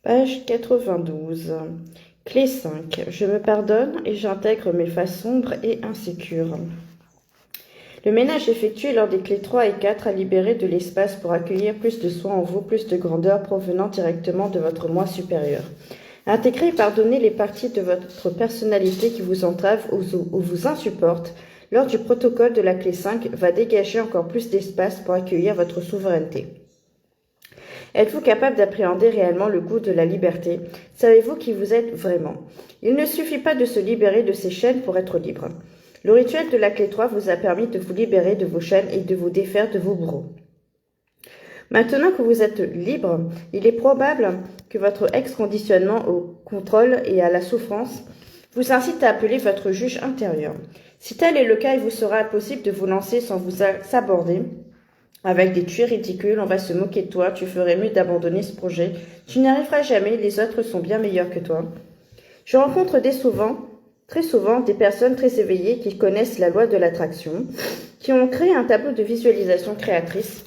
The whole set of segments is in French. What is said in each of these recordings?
Page 92. Clé 5. Je me pardonne et j'intègre mes faces sombres et insécures. Le ménage effectué lors des clés 3 et 4 a libéré de l'espace pour accueillir plus de soin en vous, plus de grandeur provenant directement de votre moi supérieur. Intégrer et pardonner les parties de votre personnalité qui vous entravent ou vous insupportent lors du protocole de la clé 5 va dégager encore plus d'espace pour accueillir votre souveraineté. Êtes-vous capable d'appréhender réellement le goût de la liberté? Savez-vous qui vous êtes vraiment? Il ne suffit pas de se libérer de ces chaînes pour être libre. Le rituel de la clé 3 vous a permis de vous libérer de vos chaînes et de vous défaire de vos bourreaux. Maintenant que vous êtes libre, il est probable que votre ex-conditionnement au contrôle et à la souffrance vous incite à appeler votre juge intérieur. Si tel est le cas, il vous sera impossible de vous lancer sans vous s'aborder avec des tuiles ridicules. On va se moquer de toi, tu ferais mieux d'abandonner ce projet, tu n'y arriveras jamais, les autres sont bien meilleurs que toi. Je rencontre très souvent des personnes très éveillées qui connaissent la loi de l'attraction, qui ont créé un tableau de visualisation créatrice,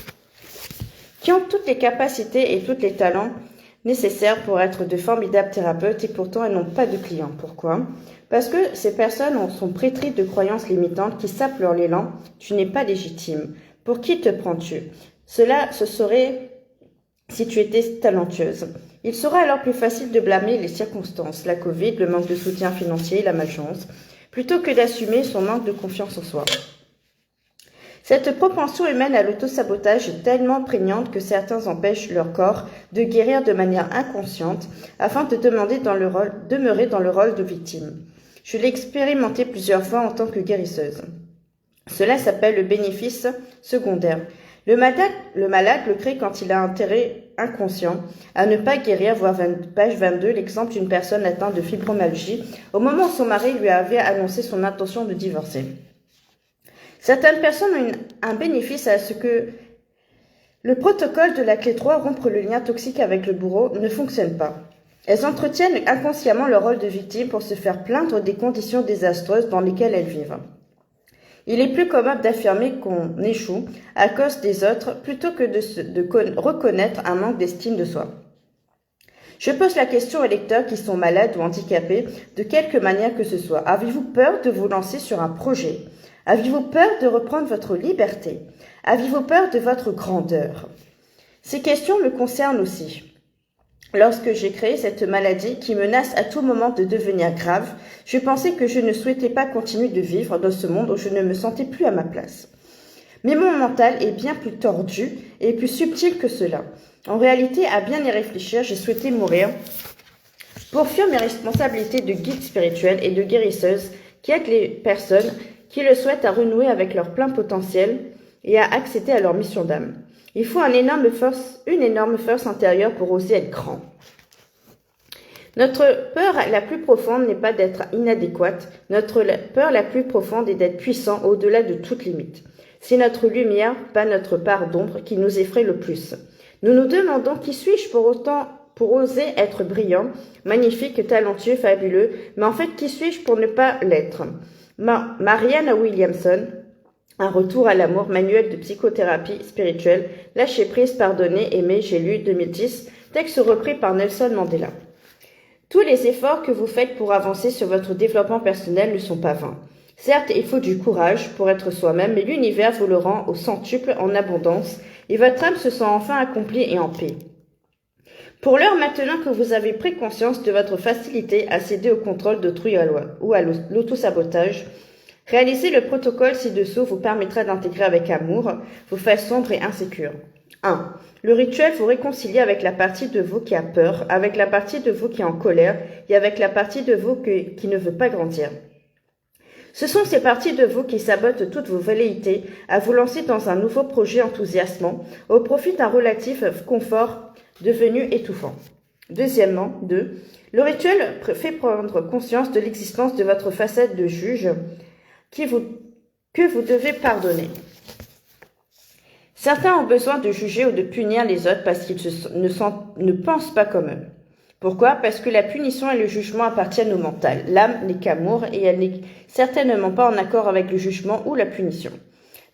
qui ont toutes les capacités et tous les talents nécessaires pour être de formidables thérapeutes et pourtant elles n'ont pas de clients. Pourquoi? Parce que ces personnes sont pétries de croyances limitantes qui sapent leur élan. Tu n'es pas légitime. Pour qui te prends-tu? Cela, ce serait si tu étais talentueuse. Il sera alors plus facile de blâmer les circonstances, la Covid, le manque de soutien financier, la malchance, plutôt que d'assumer son manque de confiance en soi. Cette propension humaine à l'autosabotage est tellement prégnante que certains empêchent leur corps de guérir de manière inconsciente afin de demeurer dans le rôle de victime. Je l'ai expérimenté plusieurs fois en tant que guérisseuse. Cela s'appelle le bénéfice secondaire. Le malade le crée quand il a intérêt inconscient à ne pas guérir, voir page 22, l'exemple d'une personne atteinte de fibromyalgie au moment où son mari lui avait annoncé son intention de divorcer. Certaines personnes ont un bénéfice à ce que le protocole de la clé 3, rompre le lien toxique avec le bourreau, ne fonctionne pas. Elles entretiennent inconsciemment leur rôle de victime pour se faire plaindre des conditions désastreuses dans lesquelles elles vivent. Il est plus commode d'affirmer qu'on échoue à cause des autres plutôt que de reconnaître un manque d'estime de soi. Je pose la question aux lecteurs qui sont malades ou handicapés de quelque manière que ce soit. Avez-vous peur de vous lancer sur un projet? Avez-vous peur de reprendre votre liberté? Avez-vous peur de votre grandeur? Ces questions me concernent aussi. Lorsque j'ai créé cette maladie qui menace à tout moment de devenir grave, je pensais que je ne souhaitais pas continuer de vivre dans ce monde où je ne me sentais plus à ma place. Mais mon mental est bien plus tordu et plus subtil que cela. En réalité, à bien y réfléchir, j'ai souhaité mourir pour fuir mes responsabilités de guide spirituel et de guérisseuse qui aident les personnes qui le souhaitent à renouer avec leur plein potentiel et à accéder à leur mission d'âme. Il faut une énorme force intérieure pour oser être grand. Notre peur la plus profonde n'est pas d'être inadéquate. Notre peur la plus profonde est d'être puissant au-delà de toute limite. C'est notre lumière, pas notre part d'ombre, qui nous effraie le plus. Nous nous demandons qui suis-je pour oser être brillant, magnifique, talentueux, fabuleux, mais en fait qui suis-je pour ne pas l'être? Marianne Williamson, Un retour à l'amour, manuel de psychothérapie spirituelle, lâcher prise, pardonner, aimer, j'ai lu 2010, texte repris par Nelson Mandela. Tous les efforts que vous faites pour avancer sur votre développement personnel ne sont pas vains. Certes, il faut du courage pour être soi-même, mais l'univers vous le rend au centuple en abondance et votre âme se sent enfin accomplie et en paix. Pour l'heure, maintenant que vous avez pris conscience de votre facilité à céder au contrôle d'autrui ou à l'autosabotage, réaliser le protocole ci-dessous vous permettra d'intégrer avec amour vos faces sombres et insécures. 1. Le rituel vous réconcilie avec la partie de vous qui a peur, avec la partie de vous qui est en colère et avec la partie de vous qui ne veut pas grandir. Ce sont ces parties de vous qui sabotent toutes vos velléités à vous lancer dans un nouveau projet enthousiasmant au profit d'un relatif confort devenu étouffant. Deuxièmement, 2. Le rituel fait prendre conscience de l'existence de votre facette de juge que vous devez pardonner. Certains ont besoin de juger ou de punir les autres parce qu'ils ne pensent pas comme eux. Pourquoi? Parce que la punition et le jugement appartiennent au mental. L'âme n'est qu'amour et elle n'est certainement pas en accord avec le jugement ou la punition.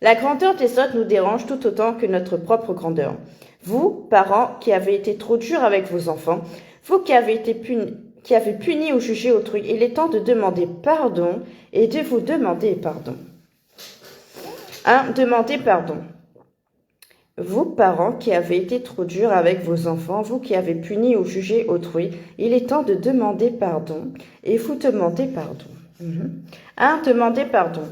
La grandeur des autres nous dérange tout autant que notre propre grandeur. Vous, parents qui avez été trop durs avec vos enfants, Vous qui avez puni ou jugé autrui, il est temps de demander pardon et de vous demander pardon. 1. Demandez pardon. Vous, parents qui avez été trop durs avec vos enfants, vous qui avez puni ou jugé autrui, il est temps de demander pardon et vous demandez pardon. 1. Demandez pardon.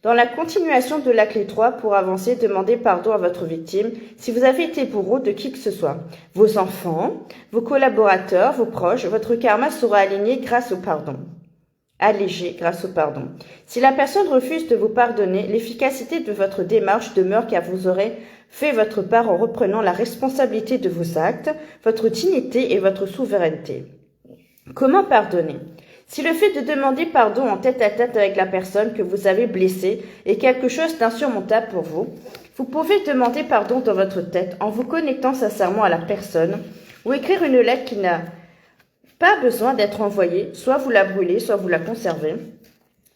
Dans la continuation de la clé 3, pour avancer, demandez pardon à votre victime si vous avez été bourreau de qui que ce soit. Vos enfants, vos collaborateurs, vos proches, votre karma sera aligné grâce au pardon. Allégé grâce au pardon. Si la personne refuse de vous pardonner, l'efficacité de votre démarche demeure car vous aurez fait votre part en reprenant la responsabilité de vos actes, votre dignité et votre souveraineté. Comment pardonner ? Si le fait de demander pardon en tête-à-tête avec la personne que vous avez blessée est quelque chose d'insurmontable pour vous, vous pouvez demander pardon dans votre tête en vous connectant sincèrement à la personne ou écrire une lettre qui n'a pas besoin d'être envoyée, soit vous la brûlez, soit vous la conservez.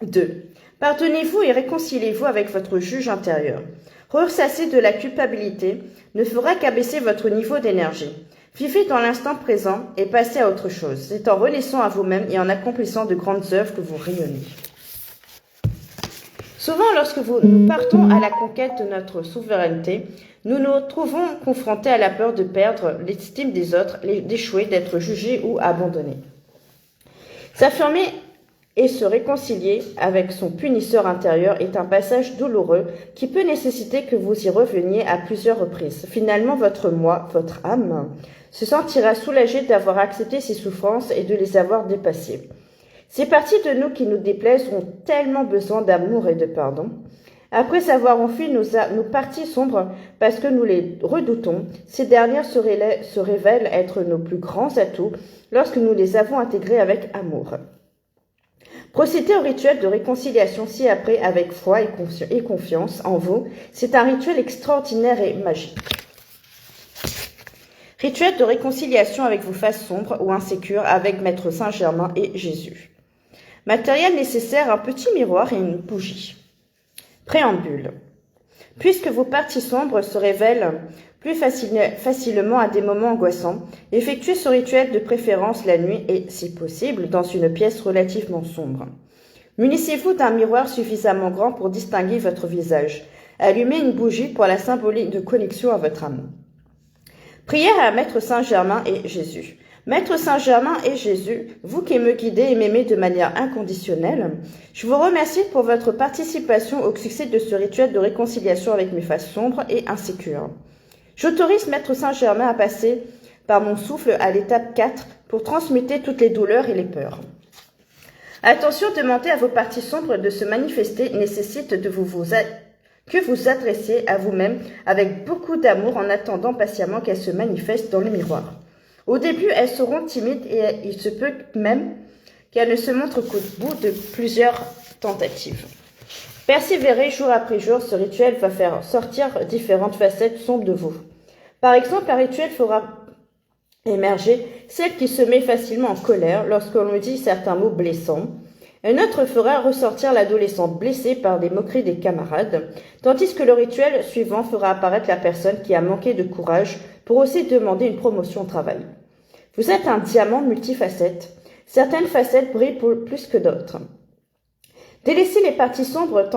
2. Pardonnez-vous et réconciliez-vous avec votre juge intérieur. Ressasser de la culpabilité ne fera qu'abaisser votre niveau d'énergie. Vivez dans l'instant présent et passez à autre chose. C'est en renaissant à vous-même et en accomplissant de grandes œuvres que vous rayonnez. Souvent, lorsque nous partons à la conquête de notre souveraineté, nous nous trouvons confrontés à la peur de perdre l'estime des autres, d'échouer, d'être jugés ou abandonnés. S'affirmer et se réconcilier avec son punisseur intérieur est un passage douloureux qui peut nécessiter que vous y reveniez à plusieurs reprises. Finalement, votre moi, votre âme, se sentira soulagé d'avoir accepté ces souffrances et de les avoir dépassées. Ces parties de nous qui nous déplaisent ont tellement besoin d'amour et de pardon. Après avoir enfui nos parties sombres parce que nous les redoutons, ces dernières se révèlent être nos plus grands atouts lorsque nous les avons intégrées avec amour. Procéder au rituel de réconciliation ci-après avec foi et confiance en vous, c'est un rituel extraordinaire et magique. Rituel de réconciliation avec vos faces sombres ou insécures avec Maître Saint-Germain et Jésus. Matériel nécessaire, un petit miroir et une bougie. Préambule. Puisque vos parties sombres se révèlent plus facilement à des moments angoissants, effectuez ce rituel de préférence la nuit et, si possible, dans une pièce relativement sombre. Munissez-vous d'un miroir suffisamment grand pour distinguer votre visage. Allumez une bougie pour la symbolique de connexion à votre âme. Prière à Maître Saint-Germain et Jésus. Maître Saint-Germain et Jésus, vous qui me guidez et m'aimez de manière inconditionnelle, je vous remercie pour votre participation au succès de ce rituel de réconciliation avec mes faces sombres et insécures. J'autorise Maître Saint-Germain à passer par mon souffle à l'étape 4 pour transmuter toutes les douleurs et les peurs. Attention, demander à vos parties sombres de se manifester nécessite que vous adressiez à vous-même avec beaucoup d'amour en attendant patiemment qu'elles se manifestent dans le miroir. Au début, elles seront timides et il se peut même qu'elles ne se montrent qu'au bout de plusieurs tentatives. Persévérez jour après jour, ce rituel va faire sortir différentes facettes sombres de vous. Par exemple, un rituel fera émerger celle qui se met facilement en colère lorsqu'on lui dit certains mots blessants. Un autre fera ressortir l'adolescent blessé par des moqueries des camarades, tandis que le rituel suivant fera apparaître la personne qui a manqué de courage pour oser demander une promotion au travail. Vous êtes un diamant multifacette. Certaines facettes brillent plus que d'autres. Délaisser les parties sombres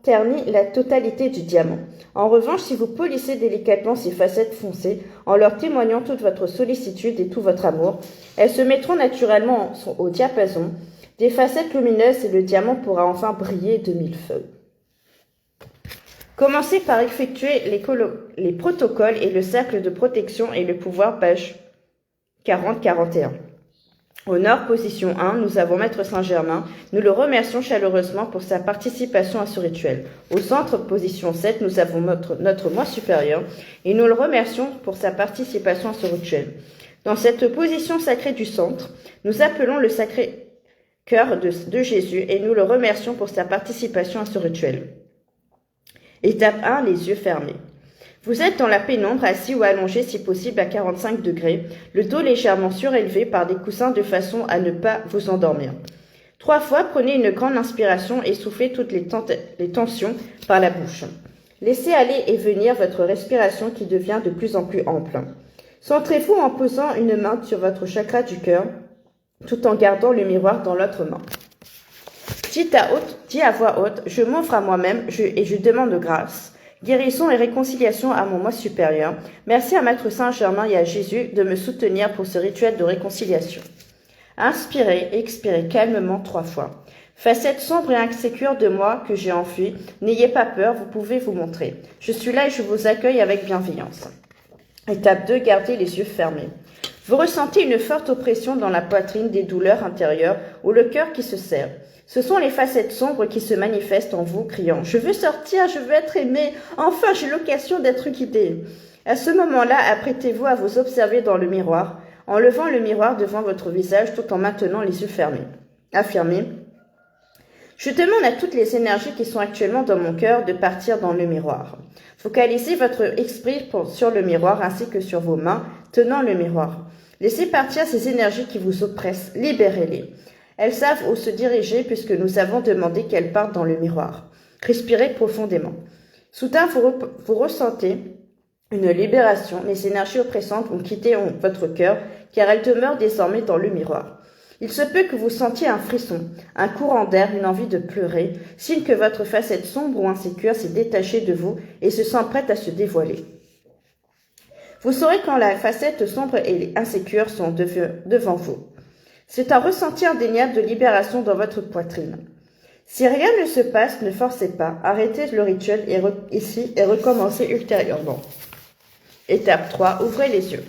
ternit la totalité du diamant. En revanche, si vous polissez délicatement ces facettes foncées, en leur témoignant toute votre sollicitude et tout votre amour, elles se mettront naturellement au diapason des facettes lumineuses et le diamant pourra enfin briller de mille feux. Commencez par effectuer les protocoles et le cercle de protection et le pouvoir page 40-41. Au nord, position 1, nous avons Maître Saint-Germain. Nous le remercions chaleureusement pour sa participation à ce rituel. Au centre, position 7, nous avons notre moi supérieur et nous le remercions pour sa participation à ce rituel. Dans cette position sacrée du centre, nous appelons le sacré cœur de Jésus et nous le remercions pour sa participation à ce rituel. Étape 1, les yeux fermés. Vous êtes dans la pénombre, assis ou allongé si possible à 45 degrés, le dos légèrement surélevé par des coussins de façon à ne pas vous endormir. 3 fois, prenez une grande inspiration et soufflez toutes les tensions par la bouche. Laissez aller et venir votre respiration qui devient de plus en plus ample. Centrez-vous en posant une main sur votre chakra du cœur, tout en gardant le miroir dans l'autre main. Dis à voix haute, je m'offre à moi-même et je demande grâce, guérison et réconciliation à mon moi supérieur. Merci à Maître Saint-Germain et à Jésus de me soutenir pour ce rituel de réconciliation. Inspirez et expirez calmement 3 fois. Facette sombre et insécure de moi que j'ai enfuie, n'ayez pas peur, vous pouvez vous montrer. Je suis là et je vous accueille avec bienveillance. Étape 2, gardez les yeux fermés. Vous ressentez une forte oppression dans la poitrine, des douleurs intérieures ou le cœur qui se serre. Ce sont les facettes sombres qui se manifestent en vous, criant « Je veux sortir, je veux être aimé, enfin j'ai l'occasion d'être guidé ». À ce moment-là, apprêtez-vous à vous observer dans le miroir, en levant le miroir devant votre visage tout en maintenant les yeux fermés. Affirmez « Je demande à toutes les énergies qui sont actuellement dans mon cœur de partir dans le miroir. » Focalisez votre esprit sur le miroir ainsi que sur vos mains tenant le miroir. Laissez partir ces énergies qui vous oppressent, libérez-les. Elles savent où se diriger puisque nous avons demandé qu'elles partent dans le miroir. Respirez profondément. Soudain, vous ressentez une libération. Les énergies oppressantes ont quitté votre cœur car elles demeurent désormais dans le miroir. Il se peut que vous sentiez un frisson, un courant d'air, une envie de pleurer, signe que votre facette sombre ou insécure s'est détachée de vous et se sent prête à se dévoiler. Vous saurez quand la facette sombre et insécure sont devant vous. C'est un ressenti indéniable de libération dans votre poitrine. Si rien ne se passe, ne forcez pas, arrêtez le rituel ici et recommencez ultérieurement. Étape 3, ouvrez les yeux.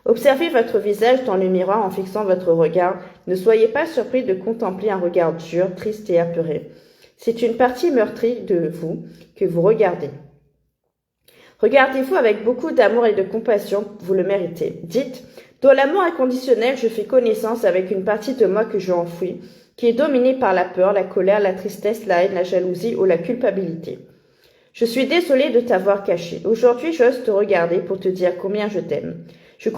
Observez votre visage dans le miroir en fixant votre regard. Ne soyez pas surpris de contempler un regard dur, triste et apeuré. C'est une partie meurtrie de vous que vous regardez. Regardez-vous avec beaucoup d'amour et de compassion, vous le méritez. Dites, dans l'amour inconditionnel, je fais connaissance avec une partie de moi que j'ai enfouie, qui est dominée par la peur, la colère, la tristesse, la haine, la jalousie ou la culpabilité. Je suis désolée de t'avoir caché. Aujourd'hui, j'ose te regarder pour te dire combien je t'aime. Je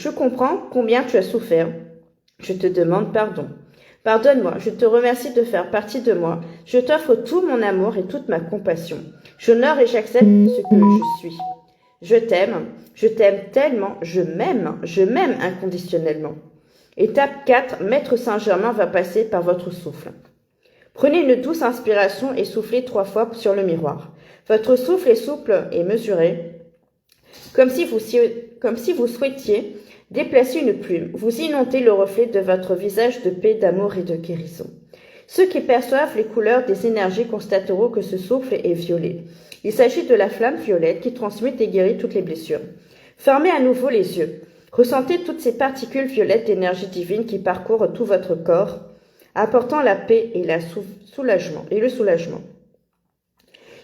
comprends combien tu as souffert. Je te demande pardon. Pardonne-moi, je te remercie de faire partie de moi. Je t'offre tout mon amour et toute ma compassion. J'honore et j'accepte ce que je suis. Je t'aime tellement, je m'aime inconditionnellement. Étape 4, Maître Saint-Germain va passer par votre souffle. Prenez une douce inspiration et soufflez 3 fois sur le miroir. Votre souffle est souple et mesuré, comme si vous souhaitiez déplacer une plume. Vous inondez le reflet de votre visage de paix, d'amour et de guérison. Ceux qui perçoivent les couleurs des énergies constateront que ce souffle est violet. Il s'agit de la flamme violette qui transmute et guérit toutes les blessures. Fermez à nouveau les yeux. Ressentez toutes ces particules violettes d'énergie divine qui parcourent tout votre corps, apportant la paix et le soulagement.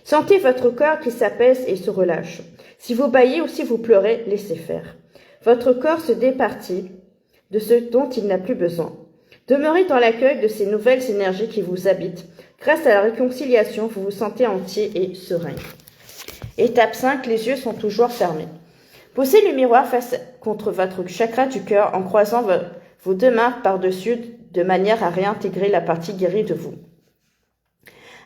Sentez votre corps qui s'apaise et se relâche. Si vous bâillez ou si vous pleurez, laissez faire. Votre corps se départit de ce dont il n'a plus besoin. Demeurez dans l'accueil de ces nouvelles énergies qui vous habitent. Grâce à la réconciliation, vous vous sentez entier et serein. Étape 5, les yeux sont toujours fermés. Posez le miroir face contre votre chakra du cœur en croisant vos 2 mains par-dessus de manière à réintégrer la partie guérie de vous.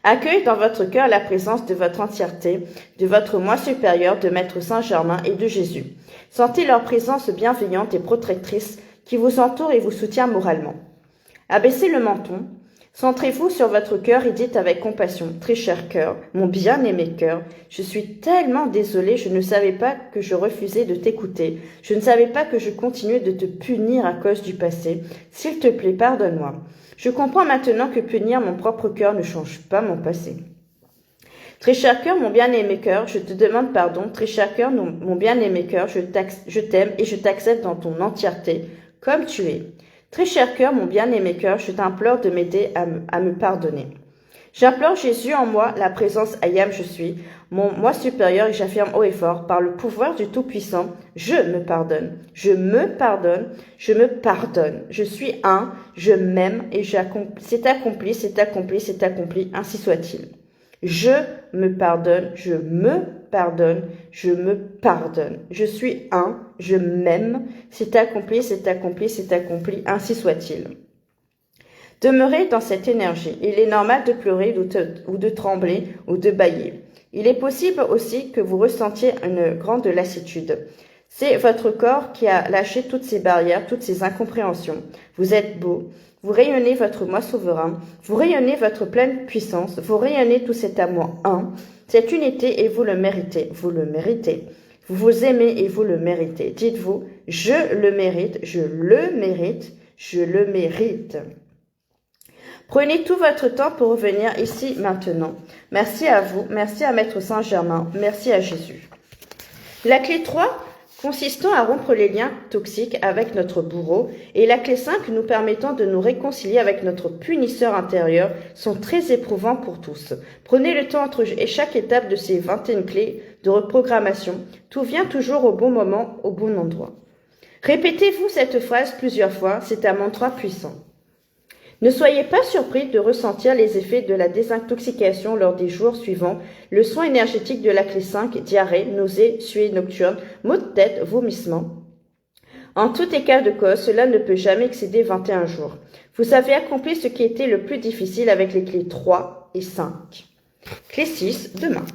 Accueillez dans votre cœur la présence de votre entièreté, de votre moi supérieur, de Maître Saint-Germain et de Jésus. Sentez leur présence bienveillante et protectrice qui vous entoure et vous soutient moralement. Abaissez le menton, centrez-vous sur votre cœur et dites avec compassion, très cher cœur, mon bien-aimé cœur, je suis tellement désolée, je ne savais pas que je refusais de t'écouter, je ne savais pas que je continuais de te punir à cause du passé, s'il te plaît, pardonne-moi. Je comprends maintenant que punir mon propre cœur ne change pas mon passé. Très cher cœur, mon bien-aimé cœur, je te demande pardon. Très cher cœur, mon bien-aimé cœur, je t'aime et je t'accepte dans ton entièreté, comme tu es. Très cher cœur, mon bien-aimé cœur, je t'implore de m'aider à me pardonner. J'implore Jésus en moi, la présence Ayam je suis, mon moi supérieur et j'affirme haut et fort, par le pouvoir du Tout-Puissant, je me pardonne, je me pardonne, je me pardonne. Je suis un, je m'aime et c'est accompli, c'est accompli, c'est accompli, ainsi soit-il. Je me pardonne, je me pardonne, je me pardonne. Je suis un, je m'aime, c'est accompli, c'est accompli, c'est accompli, ainsi soit-il. Demeurez dans cette énergie. Il est normal de pleurer ou de trembler ou de bâiller. Il est possible aussi que vous ressentiez une grande lassitude. C'est votre corps qui a lâché toutes ces barrières, toutes ces incompréhensions. Vous êtes beau, vous rayonnez votre moi souverain, vous rayonnez votre pleine puissance, vous rayonnez tout cet amour un, cette unité et vous le méritez, vous le méritez. Vous vous aimez et vous le méritez. Dites-vous, je le mérite, je le mérite, je le mérite. Prenez tout votre temps pour revenir ici maintenant. Merci à vous, merci à Maître Saint-Germain, merci à Jésus. La clé 3 consistant à rompre les liens toxiques avec notre bourreau et la clé 5 nous permettant de nous réconcilier avec notre punisseur intérieur sont très éprouvants pour tous. Prenez le temps entre chaque étape de ces 21 clés de reprogrammation. Tout vient toujours au bon moment, au bon endroit. Répétez-vous cette phrase plusieurs fois, c'est un mantra puissant. Ne soyez pas surpris de ressentir les effets de la désintoxication lors des jours suivants, le soin énergétique de la clé 5, diarrhée, nausées, suée nocturne, maux de tête, vomissements. En tout état de cause, cela ne peut jamais excéder 21 jours. Vous avez accompli ce qui était le plus difficile avec les clés 3 et 5. Clé 6, demain.